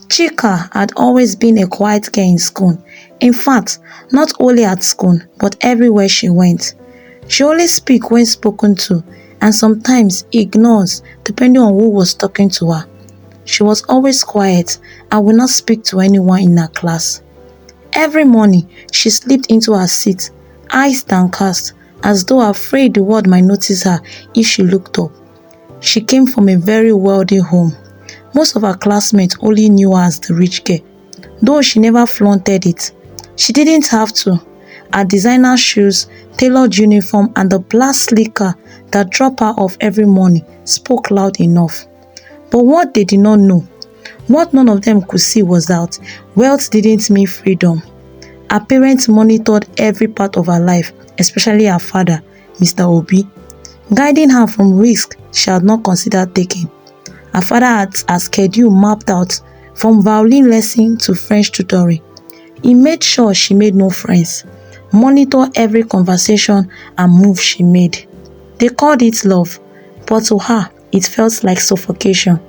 Chika had always been a quiet girl in school. In fact, not only at school, but everywhere she went. She only speaks when spoken to, and sometimes ignores depending on who was talking to her. She was always quiet and would not speak to anyone in her class. Every morning, she slipped into her seat, eyes downcast, as though afraid the world might notice her if she looked up. She came from a very wealthy home. Most of her classmates only knew her as the rich girl, though she never flaunted it. She didn't have to. Her designer shoes, tailored uniform, and the black slicker that dropped her off every morning spoke loud enough. But what they did not know, what none of them could see, was that wealth didn't mean freedom. Her parents monitored every part of her life, especially her father, Mr. Obi, guiding her from risks she had not considered taking. Her father had her schedule mapped out, from violin lesson to French tutoring. He made sure she made no friends, monitored every conversation and move she made. They called it love, but to her, it felt like suffocation.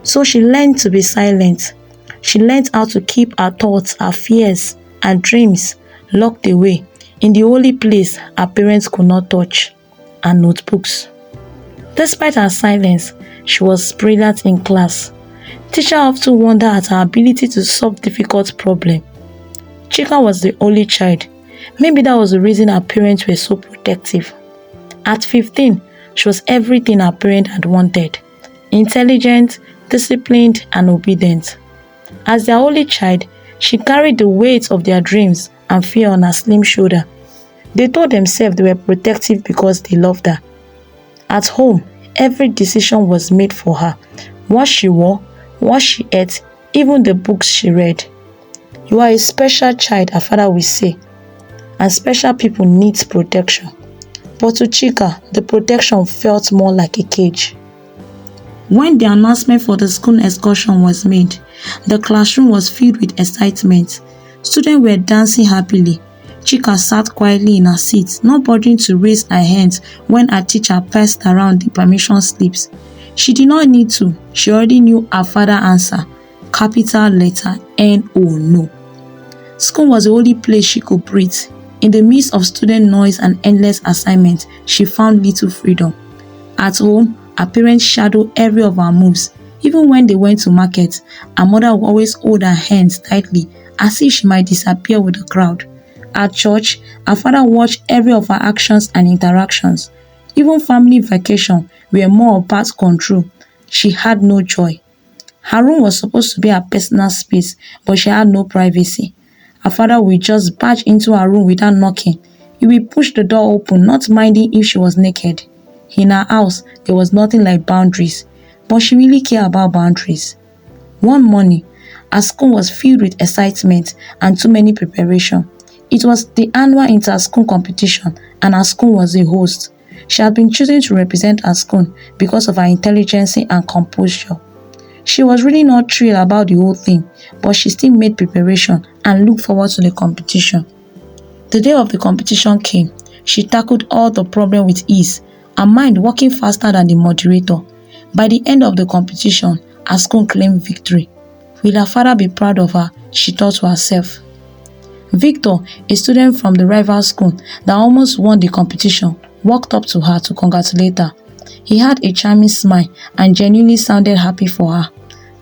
So she learned to be silent. She learned how to keep her thoughts, her fears, her dreams locked away in the only place her parents could not touch, her notebooks. Despite her silence, she was brilliant in class. Teachers often wondered at her ability to solve difficult problems. Chika was the only child. Maybe that was the reason her parents were so protective. At 15, she was everything her parents had wanted: intelligent, disciplined, and obedient. As their only child, she carried the weight of their dreams and fear on her slim shoulder. They told themselves they were protective because they loved her. At home, every decision was made for her: what she wore, what she ate, even the books she read. "You are a special child," her father would say, "and special people need protection." But to Chika, the protection felt more like a cage. When the announcement for the school excursion was made, the classroom was filled with excitement. Students were dancing happily. Chika sat quietly in her seat, not bothering to raise her hands when her teacher passed around the permission slips. She did not need to. She already knew her father's answer: capital letter N-O, no. School was the only place she could breathe. In the midst of student noise and endless assignments, she found little freedom. At home, her parents shadowed every of her moves. Even when they went to market, her mother would always hold her hands tightly, as if she might disappear with the crowd. At church, her father watched every of her actions and interactions. Even family vacations were more about control. She had no joy. Her room was supposed to be her personal space, but she had no privacy. Her father would just barge into her room without knocking. He would push the door open, not minding if she was naked. In her house, there was nothing like boundaries, but she really cared about boundaries. One morning, her school was filled with excitement and too many preparation. It was the annual inter-school competition, and her school was the host. She had been chosen to represent her school because of her intelligence and composure. She was really not thrilled about the whole thing, but she still made preparation and looked forward to the competition. The day of the competition came. She tackled all the problems with ease, her mind working faster than the moderator. By the end of the competition, her school claimed victory. Will her father be proud of her? She thought to herself. Victor, a student from the rival school that almost won the competition, walked up to her to congratulate her. He had a charming smile and genuinely sounded happy for her.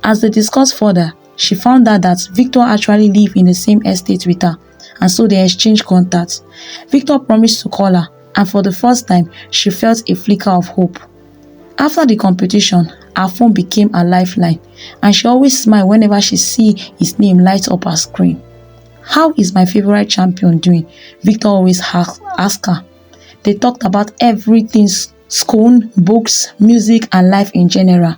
As they discussed further, she found out that Victor actually lived in the same estate with her, and so they exchanged contacts. Victor promised to call her, and for the first time, she felt a flicker of hope. After the competition, her phone became a lifeline, and she always smiled whenever she see his name light up her screen. "How is my favorite champion doing?" Victor always asked her. They talked about everything: school, books, music, and life in general.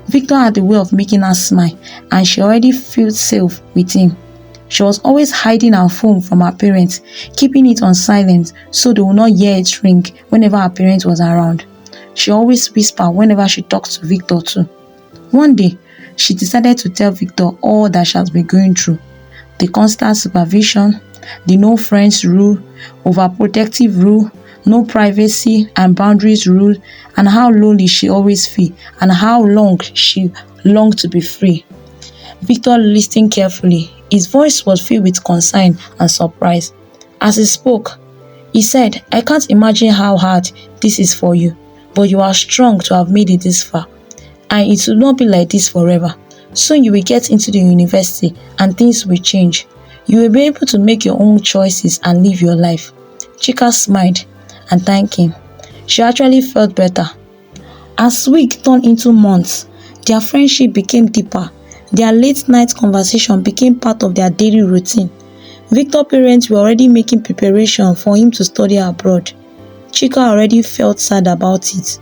Victor had a way of making her smile, and she already felt safe with him. She was always hiding her phone from her parents, keeping it on silent so they would not hear it ring whenever her parents was around. She always whispered whenever she talked to Victor too. One day, she decided to tell Victor all that she has been going through: the constant supervision, the no friends rule, overprotective rule, no privacy and boundaries rule, and how lonely she always feel, and how long she longed to be free. Victor listened carefully. His voice was filled with concern and surprise. As he spoke, he said, I can't imagine how hard this is for you, but you are strong to have made it this far. And it will not be like this forever. Soon you will get into the university and things will change. You will be able to make your own choices and live your life. Chika smiled and thanked him. She actually felt better. As weeks turned into months, their friendship became deeper. Their late night conversation became part of their daily routine. Victor's parents were already making preparation for him to study abroad. Chika already felt sad about it.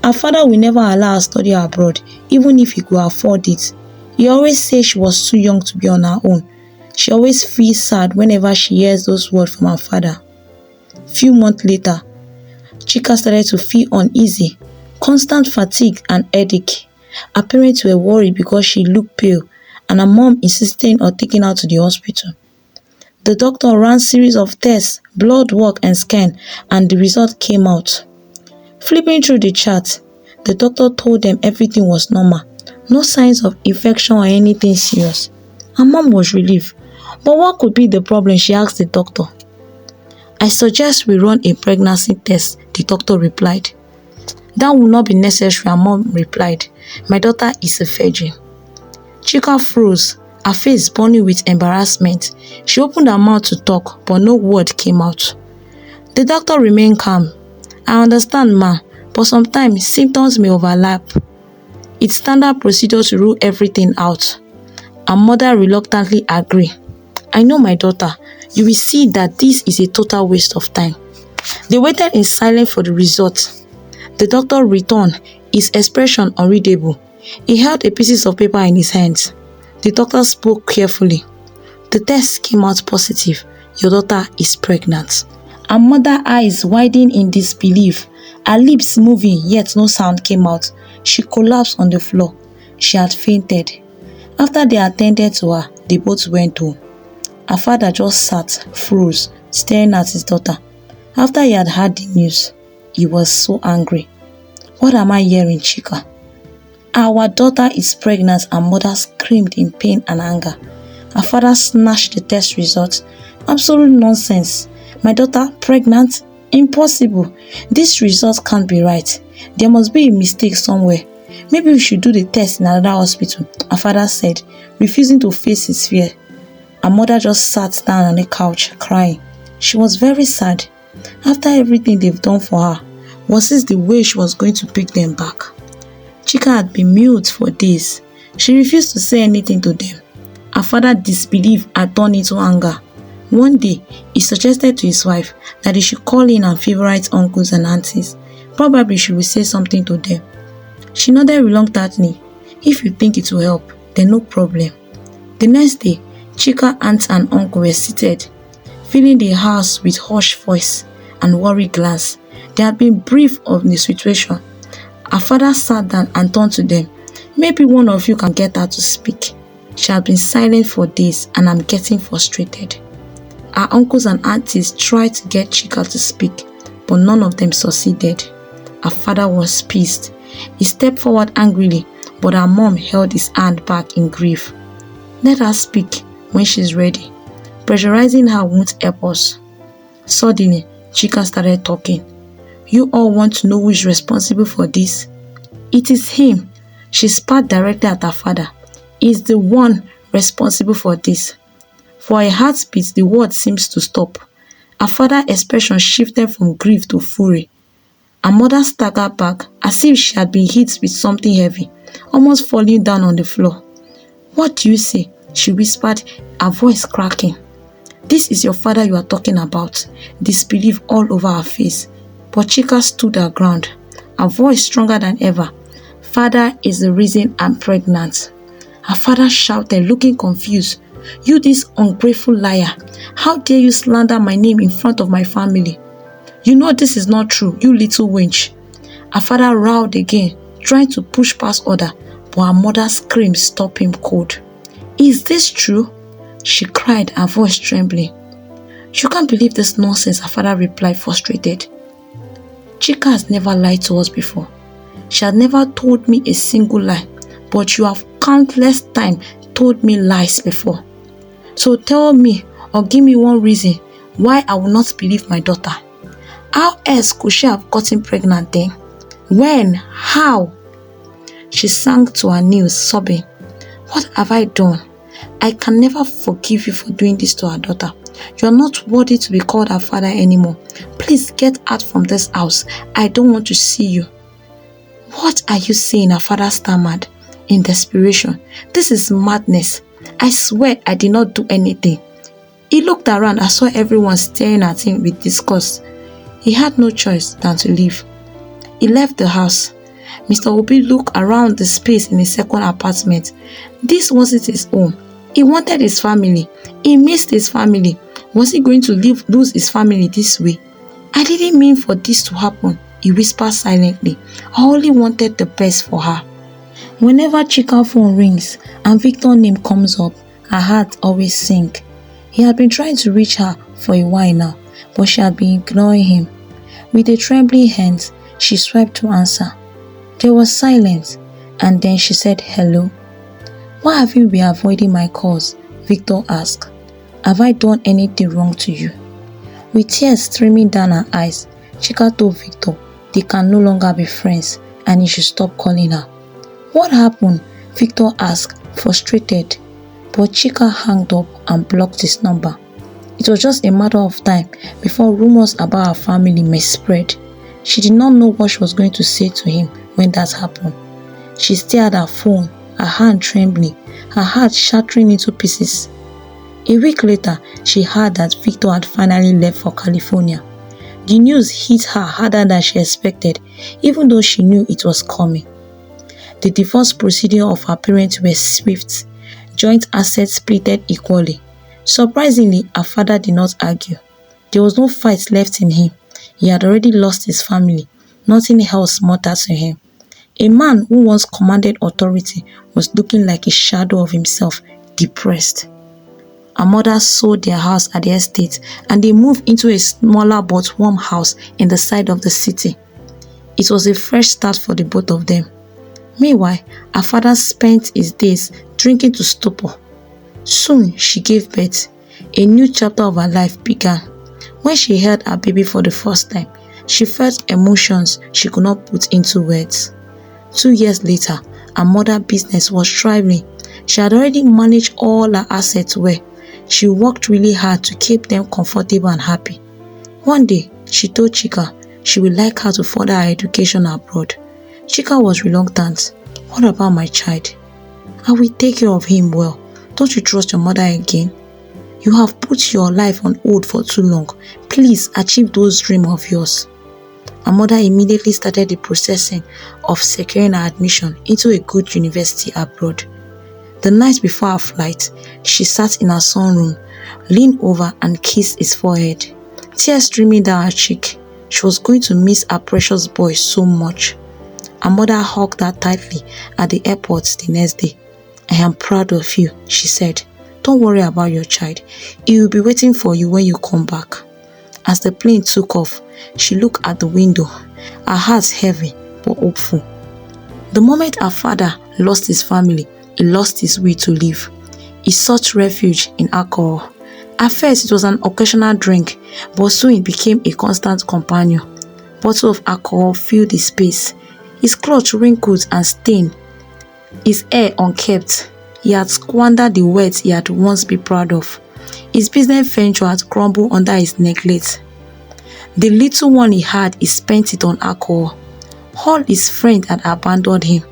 Her father will never allow her study abroad, even if he could afford it. He always said she was too young to be on her own. She always feels sad whenever she hears those words from her father. Few months later, Chika started to feel uneasy, constant fatigue and headache. Her parents were worried because she looked pale, and her mom insisted on taking her to the hospital. The doctor ran series of tests, blood work and scan, and the result came out. Flipping through the chart, the doctor told them everything was normal, no signs of infection or anything serious. Her mom was relieved. But what could be the problem, she asked the doctor. I suggest we run a pregnancy test, the doctor replied. That will not be necessary, her mom replied. My daughter is a virgin. Chika froze, her face burning with embarrassment. She opened her mouth to talk, but no word came out. The doctor remained calm. I understand, ma, but sometimes symptoms may overlap. It's standard procedure to rule everything out. Her mother reluctantly agreed. I know my daughter. You will see that this is a total waste of time. They waited in silence for the result. The doctor returned, his expression unreadable. He held a piece of paper in his hands. The doctor spoke carefully. The test came out positive. Your daughter is pregnant. Her mother's eyes widened in disbelief. Her lips moving, yet no sound came out. She collapsed on the floor. She had fainted. After they attended to her, they both went home. Her father just sat, froze, staring at his daughter. After he had heard the news, he was so angry. What am I hearing, Chika? Our daughter is pregnant, her mother screamed in pain and anger. Her father snatched the test results. Absolute nonsense. My daughter pregnant? Impossible. This result can't be right. There must be a mistake somewhere. Maybe we should do the test in another hospital, her father said, refusing to face his fear. Her mother just sat down on the couch, crying. She was very sad. After everything they've done for her, was this the way she was going to pick them back? Chika had been mute for days. She refused to say anything to them. Her father's disbelief had turned into anger. One day, he suggested to his wife that they should call in her favorite uncles and aunties. Probably she will say something to them. She nodded reluctantly. If you think it will help, then no problem. The next day, Chika's aunt and uncle were seated, filling the house with hushed voice and worried glance. They had been briefed on the situation. Her father sat down and turned to them. Maybe one of you can get her to speak. She had been silent for days and I'm getting frustrated. Her uncles and aunties tried to get Chika to speak, but none of them succeeded. Her father was pissed. He stepped forward angrily, but her mom held his hand back in grief. Let her speak when she's ready. Pressurizing her won't help us. Suddenly, Chika started talking. You all want to know who is responsible for this? It is him. She spat directly at her father. He is the one responsible for this. For a heartbeat, the word seems to stop. Her father's expression shifted from grief to fury. Her mother staggered back as if she had been hit with something heavy, almost falling down on the floor. What do you say? She whispered, her voice cracking. This is your father you are talking about. Disbelief all over her face. But Chika stood her ground, her voice stronger than ever. Father is the reason I'm pregnant. Her father shouted, looking confused. You this ungrateful liar. How dare you slander my name in front of my family? You know this is not true, you little wench. Her father roared again, trying to push past order, but her mother's scream stopped him cold. Is this true? She cried, her voice trembling. You can't believe this nonsense, her father replied, frustrated. Chika has never lied to us before. She had never told me a single lie, but you have countless times told me lies before. So tell me or give me one reason why I will not believe my daughter. How else could she have gotten pregnant then? When? How? She sank to her knees, sobbing. What have I done? I can never forgive you for doing this to our daughter. You are not worthy to be called her father anymore. Please get out from this house. I don't want to see you. What are you saying? Her father stammered in desperation. This is madness. I swear I did not do anything. He looked around and saw everyone staring at him with disgust. He had no choice than to leave. He left the house. Mr. Obi looked around the space in his second apartment. This wasn't his home. He wanted his family. He missed his family. Was he going to lose his family this way? I didn't mean for this to happen, he whispered silently. I only wanted the best for her. Whenever Chika's phone rings and Victor's name comes up, her heart always sinks. He had been trying to reach her for a while now, but she had been ignoring him. With a trembling hand, she swiped to answer. There was silence, and then she said hello. Why have you been avoiding my calls? Victor asked. Have I done anything wrong to you? With tears streaming down her eyes, Chika told Victor they can no longer be friends and he should stop calling her. What happened? Victor asked, frustrated. But Chika hung up and blocked his number. It was just a matter of time before rumors about her family may spread. She did not know what she was going to say to him when that happened. She stared at her phone, her hand trembling, her heart shattering into pieces. A week later, she heard that Victor had finally left for California. The news hit her harder than she expected, even though she knew it was coming. The divorce procedure of her parents were swift. Joint assets splitted equally. Surprisingly, her father did not argue. There was no fight left in him. He had already lost his family. Nothing else mattered to him. A man who once commanded authority was looking like a shadow of himself, depressed. Her mother sold their house at the estate and they moved into a smaller but warm house in the side of the city. It was a fresh start for the both of them. Meanwhile, her father spent his days drinking to stupor. Soon she gave birth. A new chapter of her life began. When she held her baby for the first time, she felt emotions she could not put into words. 2 years later, her mother's business was thriving. She had already managed all her assets well. She worked really hard to keep them comfortable and happy. One day, she told Chika she would like her to further her education abroad. Chika was reluctant. What about my child? I will take care of him well. Don't you trust your mother again? You have put your life on hold for too long. Please achieve those dreams of yours. Her mother immediately started the processing of securing her admission into a good university abroad. The night before her flight, she sat in her son's room, leaned over and kissed his forehead. Tears streaming down her cheek. She was going to miss her precious boy so much. Her mother hugged her tightly at the airport the next day. I am proud of you, she said. Don't worry about your child. He will be waiting for you when you come back. As the plane took off, she looked at the window, her heart heavy but hopeful. The moment her father lost his family, he lost his will to live. He sought refuge in alcohol. At first, it was an occasional drink, but soon it became a constant companion. Bottle of alcohol filled his space. His clothes wrinkled and stained. His hair unkempt. He had squandered the wealth he had once been proud of. His business venture had crumbled under his neglect. The little one he had, he spent it on alcohol. All his friends had abandoned him.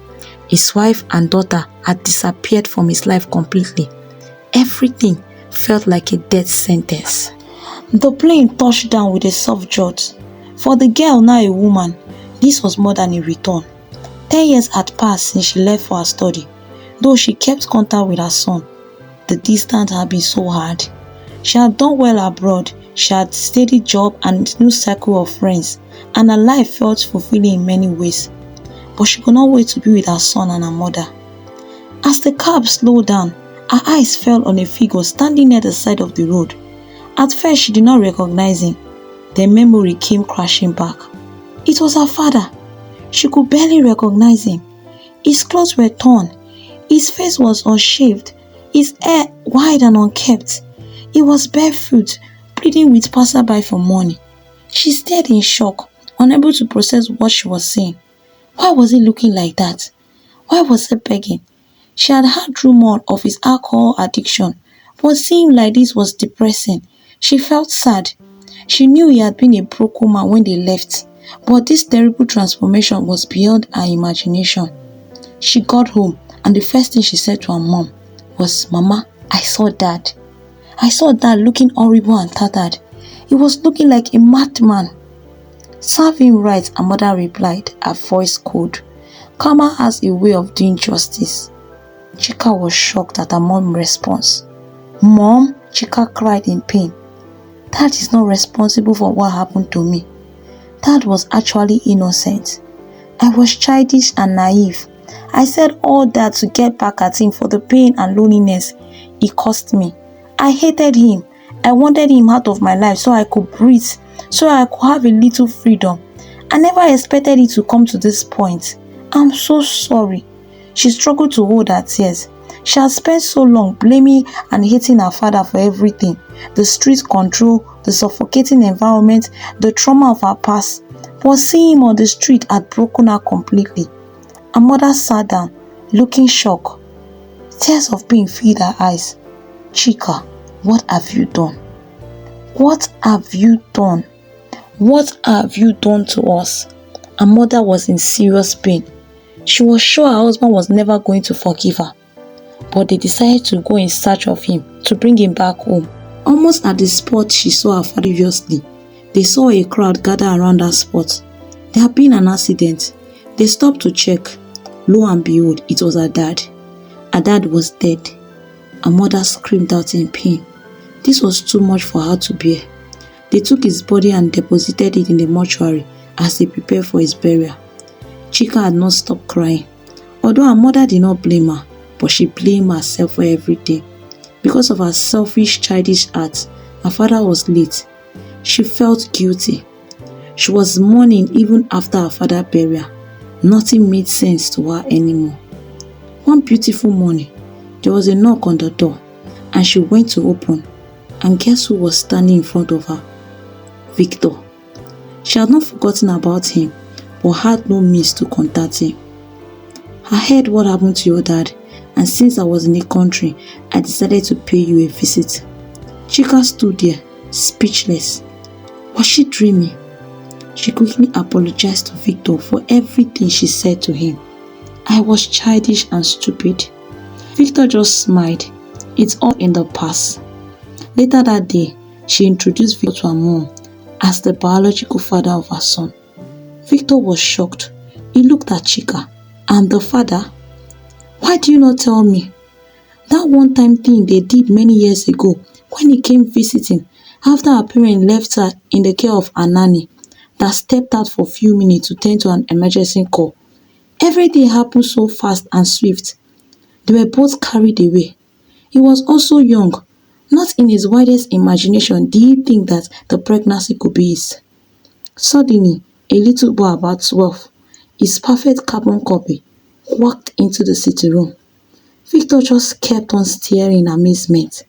His wife and daughter had disappeared from his life completely. Everything felt like a death sentence. The plane touched down with a soft jolt. For the girl, now a woman, this was more than a return. 10 years had passed since she left for her study. Though she kept contact with her son, the distance had been so hard. She had done well abroad, she had a steady job and a new circle of friends, and her life felt fulfilling in many ways. But she could not wait to be with her son and her mother. As the cab slowed down, her eyes fell on a figure standing near the side of the road. At first she did not recognize him. Then memory came crashing back. It was her father. She could barely recognize him. His clothes were torn. His face was unshaved. his hair wide and unkempt. He was barefoot, pleading with passerby for money. She stared in shock, unable to process what she was seeing. Why was he looking like that? Why was he begging? She had heard rumor of his alcohol addiction, but seeing him like this was depressing. She felt sad. She knew he had been a broken man when they left, but this terrible transformation was beyond her imagination. She got home and the first thing she said to her mom was, "Mama, I saw dad. I saw dad looking horrible and tattered. He was looking like a madman." "Serve him right," her mother replied, her voice cold. "Karma has a way of doing justice." Chika was shocked at her mom's response. "Mom," Chika cried in pain, "Dad is not responsible for what happened to me. Dad was actually innocent. I was childish and naive. I said all that to get back at him for the pain and loneliness he caused me. I hated him. I wanted him out of my life so I could breathe, so I could have a little freedom. I never expected it to come to this point. I'm so sorry." She struggled to hold her tears. She had spent so long blaming and hating her father for everything: the strict control, the suffocating environment, the trauma of her past. But seeing him on the street had broken her completely. Her mother sat down, looking shocked. Tears of pain filled her eyes. "Chika, what have you done? What have you done? What have you done to us?" Her mother was in serious pain. She was sure her husband was never going to forgive her, but they decided to go in search of him to bring him back home. Almost at the spot she saw her father previously, they saw a crowd gather around that spot. There had been an accident. They stopped to check. Lo and behold, it was her dad. Her dad was dead. Her mother screamed out in pain. This was too much for her to bear. They took his body and deposited it in the mortuary as they prepared for his burial. Chika had not stopped crying. Although her mother did not blame her, but she blamed herself for everything. Because of her selfish, childish heart, her father was late. She felt guilty. She was mourning even after her father's burial. Nothing made sense to her anymore. One beautiful morning, there was a knock on the door, and she went to open. And guess who was standing in front of her? Victor. She had not forgotten about him, but had no means to contact him. "I heard what happened to your dad, and since I was in the country, I decided to pay you a visit." Chika stood there, speechless. Was she dreaming? She quickly apologized to Victor for everything she said to him. "I was childish and stupid." Victor just smiled. It's all in the past. Later that day, she introduced Victor to her mom as the biological father of her son. Victor was shocked. He looked at Chika. "I'm the father? Why do you not tell me? That one-time thing they did many years ago when he came visiting after her parents left her in the care of her nanny that stepped out for a few minutes to tend to an emergency call. Everything happened so fast and swift. They were both carried away. He was also young. Not in his widest imagination did he think that the pregnancy could be his. Suddenly, a little boy about 12, his perfect carbon copy, walked into the sitting room. Victor just kept on staring in amazement.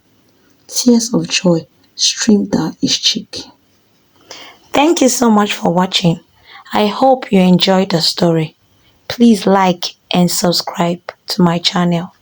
Tears of joy streamed down his cheek. Thank you so much for watching. I hope you enjoyed the story. Please like and subscribe to my channel.